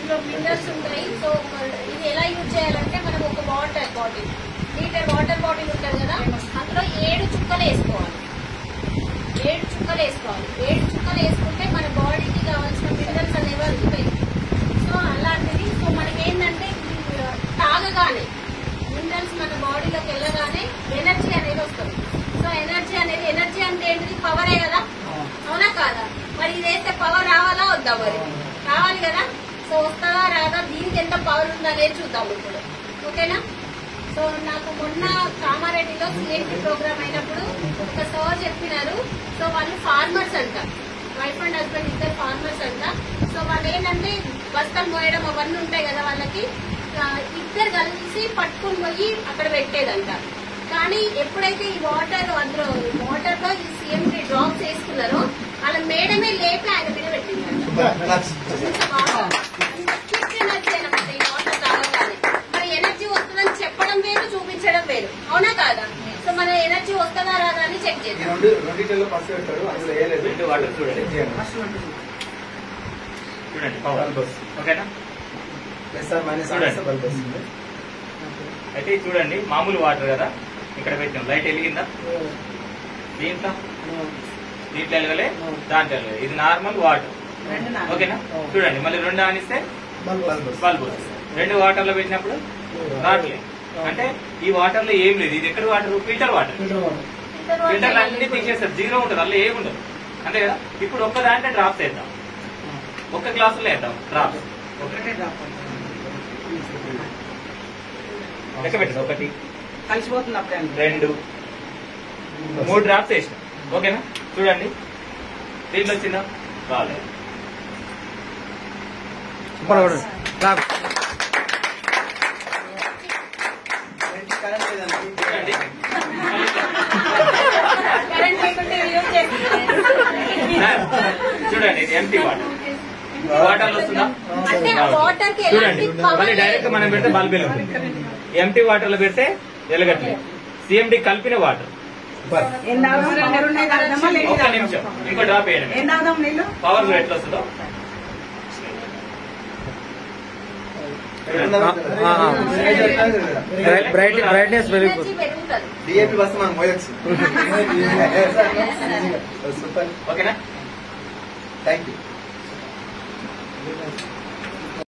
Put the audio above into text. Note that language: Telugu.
ఇందులో మినరల్స్ ఉంటాయి. సో ఇది ఎలా యూజ్ చేయాలంటే మనం ఒక water bottle, litre water bottle ఉంటుంది కదా, అందులో 7 చుక్కలు వేసుకోవాలి. 7 చుక్కలు వేసుకోవాలి. 7 చుక్కలు వేసుకుంటే మన బాడీకి కావాల్సిన మినరల్స్ అనేవి అందుతాయి. సో అలాంటిది. సో మనకి ఏంటంటే తాగగానే మినరల్స్ మన బాడీలోకి వెళ్ళగానే ఎనర్జీ అనేది వస్తుంది. సో ఎనర్జీ అంటే ఏంటిది? పవరే కదా, అవునా కాదా? మరి ఇది వేస్తే పవర్ రావాలా వద్దా? మరి రావాలి కదా. సో వస్తుందా రాదా, దీనికి ఎంత పవర్ ఉందనేది చూద్దాం ఇప్పుడు. ఓకేనా? సో నాకు మొన్న కామారెడ్డిలో సిఎంపి ప్రోగ్రామ్ అయినప్పుడు ఒక సార్ చెప్పినారు. సో వాళ్ళు ఫార్మర్స్ అంట, వైఫ్ అండ్ హస్బెండ్ ఇద్దరు ఫార్మర్స్ అంట. సో వాళ్ళు ఏంటంటే బస్తాలు మోయడం అవన్నీ ఉంటాయి కదా, వాళ్ళకి ఇద్దరు కలిసి పట్టుకుని పోయి అక్కడ పెట్టేదంట. కానీ ఎప్పుడైతే ఈ వాటర్ అందులో వాటర్ లో ఈ సిఎంపి డ్రాప్స్ వేసుకున్నారో వాళ్ళ మేడమే లేపి ఆయన మీద పెట్టిందంట. ఎనర్జీ అనమాట ఈ వాటర్ తాగగానే. మరి ఎనర్జీ వస్తుందని చెప్పడం వేరు, చూపించడం వేరు, అవునా కాదా? సో మన ఎనర్జీ వస్తుందా రాదా అని చెక్ చేద్దాం. ఓకేనా? అయితే చూడండి, మామూలు వాటర్ కదా, ఇక్కడ పెట్టాం. లైట్ వెలిగిందా? దీంట్లో వెలగలే, దాంట్లో వెలగలే. ఇది నార్మల్ వాటర్. ఓకేనా? చూడండి, మళ్ళీ 2 ఆనిస్తే బల్బ్ వస్తుంది. 2 వాటర్ లో పెట్టినప్పుడు రావట్లేదు. అంటే ఈ వాటర్ లో ఏం లేదు. ఇది ఎక్కడ వాటర్? Filter water. ఫిల్టర్ అన్ని తీసేస్తారు, 0 ఉంటుంది, అలా ఏముండదు. అంతే కదా. ఇప్పుడు ఒక్క దాంట్లో డ్రాప్స్ వేద్దాం, ఒక్క గ్లాసులో వేద్దాం డ్రాప్స్. లెక్క పెట్టండి. 1 కలిసిపోతుంది, 2 3 డ్రాప్స్ వేసిన. ఓకేనా? చూడండి, దీంట్లో వచ్చిందా? రాలేదు. చూడండి, ఇది ఎంటీ వాటర్. వాటర్ వస్తుందా? చూడండి, మళ్ళీ డైరెక్ట్ మనం పెడితే బల్బ్ వెలుగుతుంది. ఎంటీ వాటర్ లో పెడితే వెలగట్లేదు. సిఎండి కలిపిన వాటర్. ఒక్క నిమిషం, ఇంకో డ్రాప్ వేయండి. పవర్ ఎట్లా వస్తుందో బ్రైట్నెస్ పెరుగుతుంది. డిఏపి బస్ మనం మోయొచ్చు. ఓకేనా? Thank you.